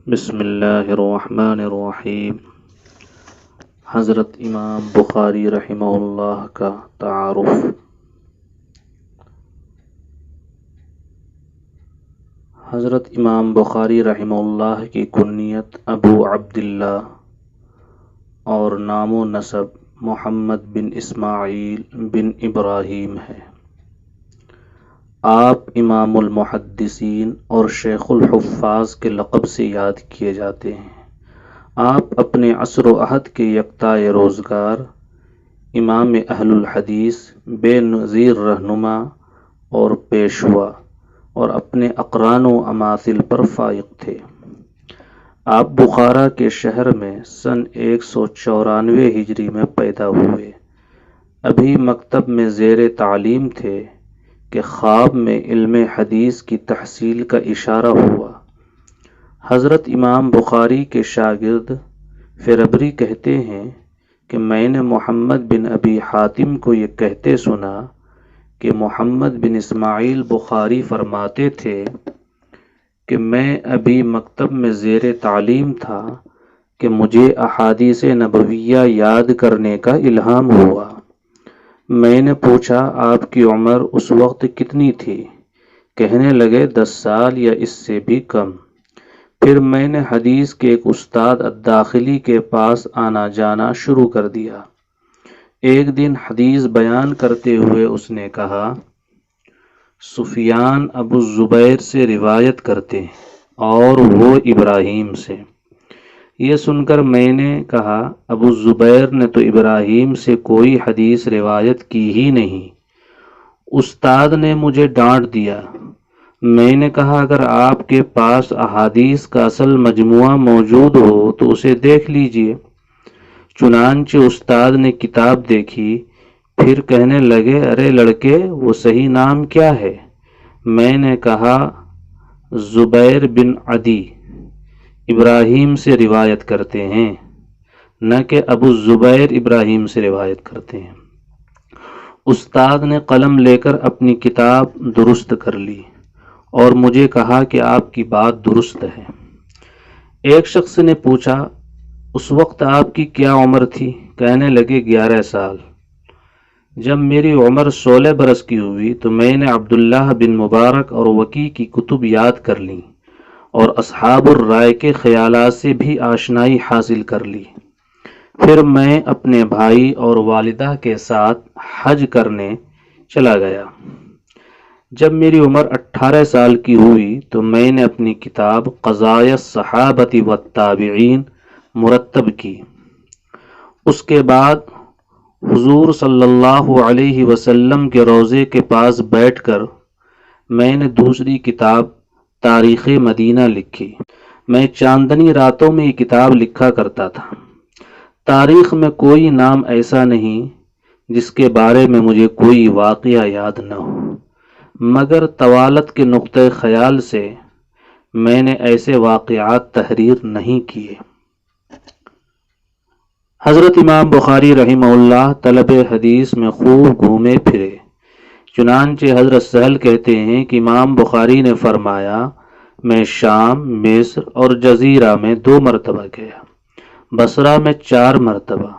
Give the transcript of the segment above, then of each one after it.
بسم اللہ الرحمن الرحیم۔ حضرت امام بخاری رحمہ اللہ کا تعارف۔ حضرت امام بخاری رحمہ اللہ کی کنیت ابو عبداللہ اور نام و نسب محمد بن اسماعیل بن ابراہیم ہے۔ آپ امام المحدثین اور شیخ الحفاظ کے لقب سے یاد کیے جاتے ہیں۔ آپ اپنے عصر و عہد کے یکتائے روزگار، امام اہل الحدیث، بے نظیر رہنما اور پیشوا اور اپنے اقران و اماثل پر فائق تھے۔ آپ بخارا کے شہر میں سن 194 ہجری میں پیدا ہوئے۔ ابھی مکتب میں زیر تعلیم تھے کہ خواب میں علم حدیث کی تحصیل کا اشارہ ہوا۔ حضرت امام بخاری کے شاگرد فربری کہتے ہیں کہ میں نے محمد بن ابی حاتم کو یہ کہتے سنا کہ محمد بن اسماعیل بخاری فرماتے تھے کہ میں ابھی مکتب میں زیر تعلیم تھا کہ مجھے احادیث نبویہ یاد کرنے کا الہام ہوا۔ میں نے پوچھا آپ کی عمر اس وقت کتنی تھی؟ کہنے لگے 10 سال یا اس سے بھی کم۔ پھر میں نے حدیث کے ایک استاد الداخلی کے پاس آنا جانا شروع کر دیا۔ ایک دن حدیث بیان کرتے ہوئے اس نے کہا، سفیان ابو الزبیر سے روایت کرتے ہیں اور وہ ابراہیم سے۔ یہ سن کر میں نے کہا، ابو الزبیر نے تو ابراہیم سے کوئی حدیث روایت کی ہی نہیں۔ استاد نے مجھے ڈانٹ دیا۔ میں نے کہا، اگر آپ کے پاس احادیث کا اصل مجموعہ موجود ہو تو اسے دیکھ لیجئے۔ چنانچہ استاد نے کتاب دیکھی، پھر کہنے لگے، ارے لڑکے، وہ صحیح نام کیا ہے؟ میں نے کہا، زبیر بن عدی، ابراہیم سے روایت کرتے ہیں، نہ کہ ابو الزبیر ابراہیم سے روایت کرتے ہیں۔ استاد نے قلم لے کر اپنی کتاب درست کر لی اور مجھے کہا کہ آپ کی بات درست ہے۔ ایک شخص نے پوچھا، اس وقت آپ کی کیا عمر تھی؟ کہنے لگے 11 سال۔ جب میری عمر 16 برس کی ہوئی تو میں نے عبداللہ بن مبارک اور وکی کی کتب یاد کر لیں اور اصحاب الرائے کے خیالات سے بھی آشنائی حاصل کر لی۔ پھر میں اپنے بھائی اور والدہ کے ساتھ حج کرنے چلا گیا۔ جب میری عمر 18 سال کی ہوئی تو میں نے اپنی کتاب قضائے الصحابہ والتابعین مرتب کی۔ اس کے بعد حضور صلی اللہ علیہ وسلم کے روضے کے پاس بیٹھ کر میں نے دوسری کتاب تاریخ مدینہ لکھی۔ میں چاندنی راتوں میں یہ کتاب لکھا کرتا تھا۔ تاریخ میں کوئی نام ایسا نہیں جس کے بارے میں مجھے کوئی واقعہ یاد نہ ہو، مگر طوالت کے نقطۂ خیال سے میں نے ایسے واقعات تحریر نہیں کیے۔ حضرت امام بخاری رحمہ اللہ طلب حدیث میں خوب گھومے پھرے۔ چنانچہ حضرت سہل کہتے ہیں کہ امام بخاری نے فرمایا، میں شام، مصر اور جزیرہ میں 2 مرتبہ گیا، بصرہ میں 4 مرتبہ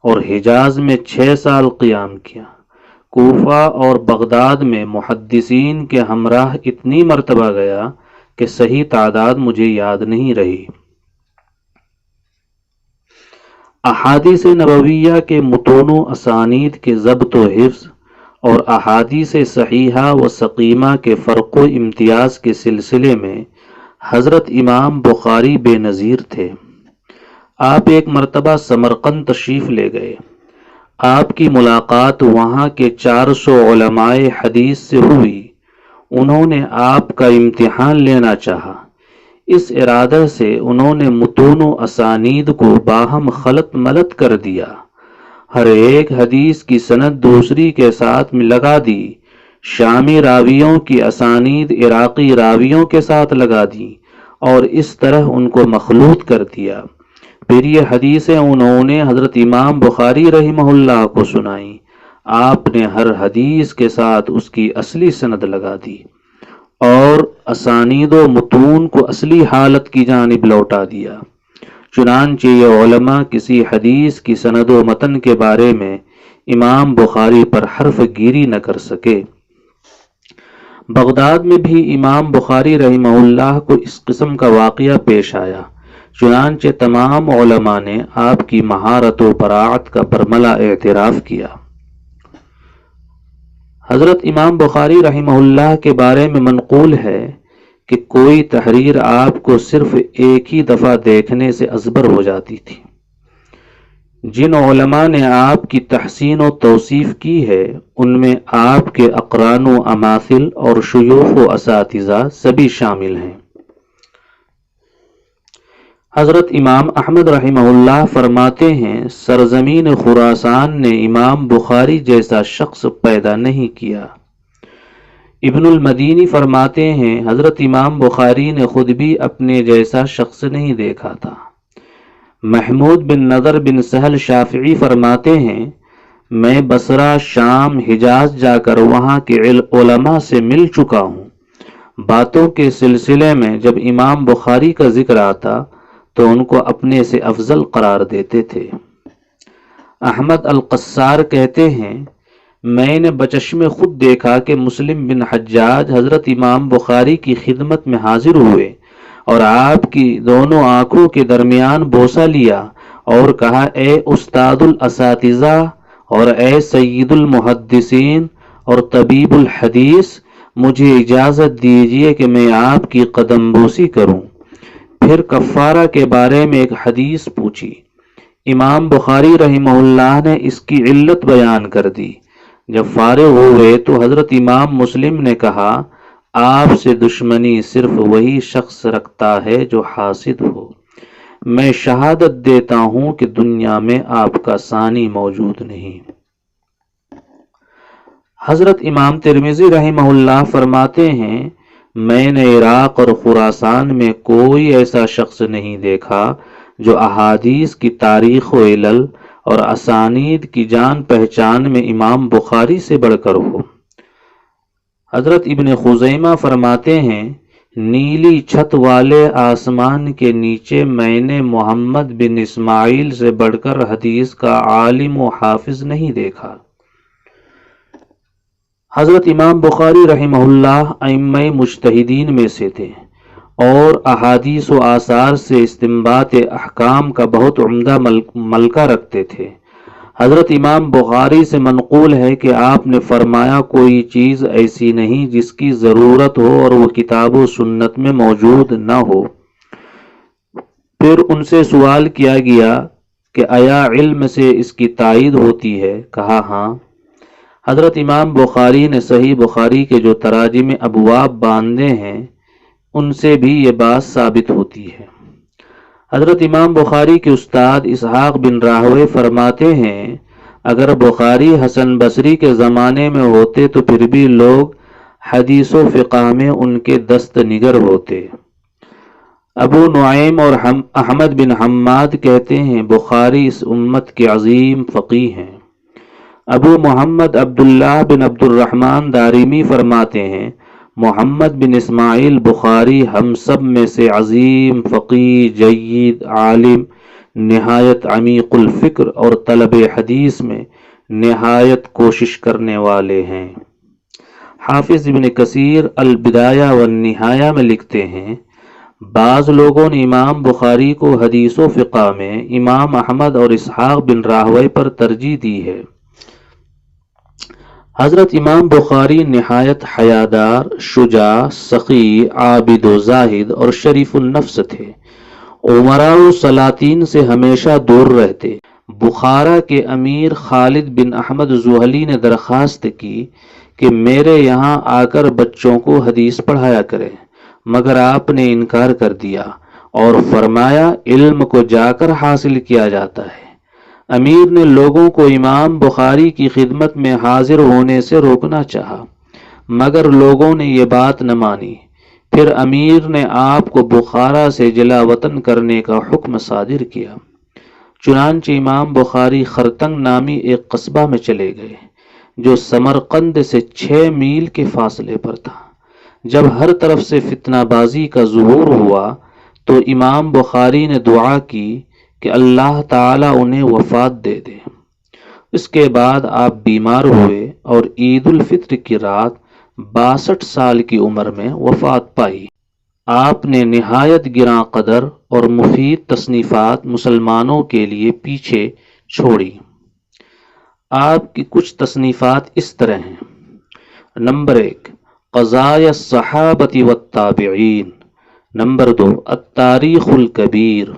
اور حجاز میں 6 سال قیام کیا۔ کوفہ اور بغداد میں محدثین کے ہمراہ اتنی مرتبہ گیا کہ صحیح تعداد مجھے یاد نہیں رہی۔ احادیث نبویہ کے متون و اسانید کے ضبط و حفظ اور احادیث صحیحہ و سقیمہ کے فرق و امتیاز کے سلسلے میں حضرت امام بخاری بے نظیر تھے۔ آپ ایک مرتبہ سمرقند تشریف لے گئے۔ آپ کی ملاقات وہاں کے 400 علماء حدیث سے ہوئی۔ انہوں نے آپ کا امتحان لینا چاہا۔ اس ارادہ سے انہوں نے متون و اسانید کو باہم خلط ملط کر دیا۔ ہر ایک حدیث کی سند دوسری کے ساتھ لگا دی۔ شامی راویوں کی اسانید عراقی راویوں کے ساتھ لگا دی اور اس طرح ان کو مخلوط کر دیا۔ پھر یہ حدیثیں انہوں نے حضرت امام بخاری رحمہ اللہ کو سنائیں۔ آپ نے ہر حدیث کے ساتھ اس کی اصلی سند لگا دی اور اسانید و متون کو اصلی حالت کی جانب لوٹا دیا۔ چنانچہ یہ علماء کسی حدیث کی سند و متن کے بارے میں امام بخاری پر حرف گیری نہ کر سکے۔ بغداد میں بھی امام بخاری رحمہ اللہ کو اس قسم کا واقعہ پیش آیا، چنانچہ تمام علماء نے آپ کی مہارت و براعت کا برملا اعتراف کیا۔ حضرت امام بخاری رحمہ اللہ کے بارے میں منقول ہے کہ کوئی تحریر آپ کو صرف ایک ہی دفعہ دیکھنے سے ازبر ہو جاتی تھی۔ جن علماء نے آپ کی تحسین و توصیف کی ہے ان میں آپ کے اقران و اماثل اور شیوخ و اساتذہ سبھی شامل ہیں۔ حضرت امام احمد رحمہ اللہ فرماتے ہیں سرزمین خراسان نے امام بخاری جیسا شخص پیدا نہیں کیا۔ ابن المدینی فرماتے ہیں حضرت امام بخاری نے خود بھی اپنے جیسا شخص نہیں دیکھا تھا۔ محمود بن نضر بن سہل شافعی فرماتے ہیں میں بصرہ، شام، حجاز جا کر وہاں کے علماء سے مل چکا ہوں۔ باتوں کے سلسلے میں جب امام بخاری کا ذکر آتا تو ان کو اپنے سے افضل قرار دیتے تھے۔ احمد القصار کہتے ہیں میں نے بچشم خود دیکھا کہ مسلم بن حجاج حضرت امام بخاری کی خدمت میں حاضر ہوئے اور آپ کی دونوں آنکھوں کے درمیان بوسہ لیا اور کہا اے استاد الاساتذہ اور اے سید المحدثین اور طبیب الحدیث، مجھے اجازت دیجیے کہ میں آپ کی قدم بوسی کروں۔ پھر کفارہ کے بارے میں ایک حدیث پوچھی۔ امام بخاری رحمہ اللہ نے اس کی علت بیان کر دی۔ جب فارغ ہوئے تو حضرت امام مسلم نے کہا آپ سے دشمنی صرف وہی شخص رکھتا ہے جو حاسد ہو۔ میں شہادت دیتا ہوں کہ دنیا میں آپ کا ثانی موجود نہیں۔ حضرت امام ترمذی رحمہ اللہ فرماتے ہیں میں نے عراق اور خراسان میں کوئی ایسا شخص نہیں دیکھا جو احادیث کی تاریخ و علل اور اسانید کی جان پہچان میں امام بخاری سے بڑھ کر ہو۔ حضرت ابن خزیمہ فرماتے ہیں نیلی چھت والے آسمان کے نیچے میں نے محمد بن اسماعیل سے بڑھ کر حدیث کا عالم و حافظ نہیں دیکھا۔ حضرت امام بخاری رحمہ اللہ ائمہ مجتہدین میں سے تھے اور احادیث و آثار سے استنباط احکام کا بہت عمدہ ملکہ رکھتے تھے۔ حضرت امام بخاری سے منقول ہے کہ آپ نے فرمایا کوئی چیز ایسی نہیں جس کی ضرورت ہو اور وہ کتاب و سنت میں موجود نہ ہو۔ پھر ان سے سوال کیا گیا کہ آیا علم سے اس کی تائید ہوتی ہے؟ کہا ہاں۔ حضرت امام بخاری نے صحیح بخاری کے جو تراجم ابواب باندھے ہیں ان سے بھی یہ بات ثابت ہوتی ہے۔ حضرت امام بخاری کے استاد اسحاق بن راہوے فرماتے ہیں اگر بخاری حسن بصری کے زمانے میں ہوتے تو پھر بھی لوگ حدیث و فقہ میں ان کے دست نگر ہوتے۔ ابو نعیم اور احمد بن حماد کہتے ہیں بخاری اس امت کے عظیم فقیہ ہیں۔ ابو محمد عبداللہ بن عبد الرحمن دارمی فرماتے ہیں محمد بن اسماعیل بخاری ہم سب میں سے عظیم فقیہ، جید عالم، نہایت عمیق الفکر اور طلب حدیث میں نہایت کوشش کرنے والے ہیں۔ حافظ ابن کثیر البدایہ والنہایہ میں لکھتے ہیں بعض لوگوں نے امام بخاری کو حدیث و فقہ میں امام احمد اور اسحاق بن راہوے پر ترجیح دی ہے۔ حضرت امام بخاری نہایت حیادار، شجاع، سخی، عابد و زاہد اور شریف النفس تھے۔ امراء و سلاطین سے ہمیشہ دور رہتے۔ بخارا کے امیر خالد بن احمد زحلی نے درخواست کی کہ میرے یہاں آ کر بچوں کو حدیث پڑھایا کرے، مگر آپ نے انکار کر دیا اور فرمایا علم کو جا کر حاصل کیا جاتا ہے۔ امیر نے لوگوں کو امام بخاری کی خدمت میں حاضر ہونے سے روکنا چاہا، مگر لوگوں نے یہ بات نہ مانی۔ پھر امیر نے آپ کو بخارا سے جلا وطن کرنے کا حکم صادر کیا۔ چنانچہ امام بخاری خرتنگ نامی ایک قصبہ میں چلے گئے جو سمرقند سے 6 میل کے فاصلے پر تھا۔ جب ہر طرف سے فتنہ بازی کا ظہور ہوا تو امام بخاری نے دعا کی کہ اللہ تعالیٰ انہیں وفات دے دے۔ اس کے بعد آپ بیمار ہوئے اور عید الفطر کی رات 62 سال کی عمر میں وفات پائی۔ آپ نے نہایت گراں قدر اور مفید تصنیفات مسلمانوں کے لیے پیچھے چھوڑی۔ آپ کی کچھ تصنیفات اس طرح ہیں: نمبر 1، قضایا الصحابۃ والتابعین۔ نمبر 2، التاریخ الکبیر۔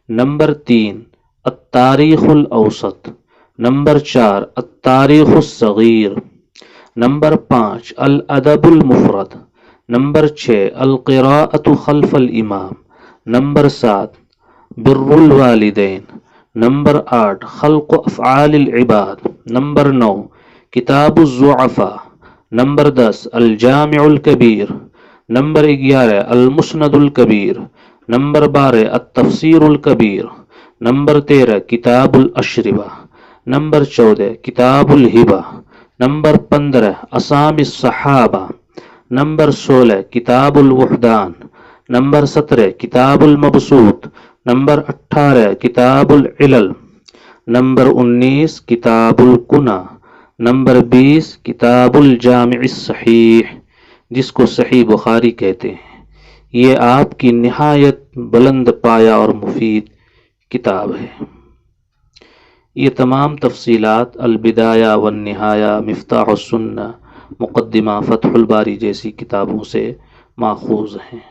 نمبر 3، التاریخ الاوسط۔ نمبر 4، التاریخ الصغیر۔ نمبر 5، الادب المفرد۔ نمبر 6، القراءۃ خلف الامام۔ نمبر 7، بر الوالدین۔ نمبر 8، خلق افعال العباد۔ نمبر 9، کتاب الضعفاء۔ نمبر 10، الجامع الکبیر۔ نمبر 11، المسند الکبیر۔ نمبر 12، التفسیر الکبیر۔ نمبر 13، کتاب الاشربہ۔ نمبر 14، کتاب الہبہ۔ نمبر 15، اسامی الصحابہ۔ نمبر 16، کتاب الوحدان۔ نمبر 17، کتاب المبسوط۔ نمبر 18، کتاب العلل۔ نمبر 19، کتاب الکنہ۔ نمبر 20، کتاب الجامع الصحیح، جس کو صحیح بخاری کہتے ہیں۔ یہ آپ کی نہایت بلند پایہ اور مفید کتاب ہے۔ یہ تمام تفصیلات البدایہ والنہایہ، مفتاح السنہ، مقدمہ فتح الباری جیسی کتابوں سے ماخوذ ہیں۔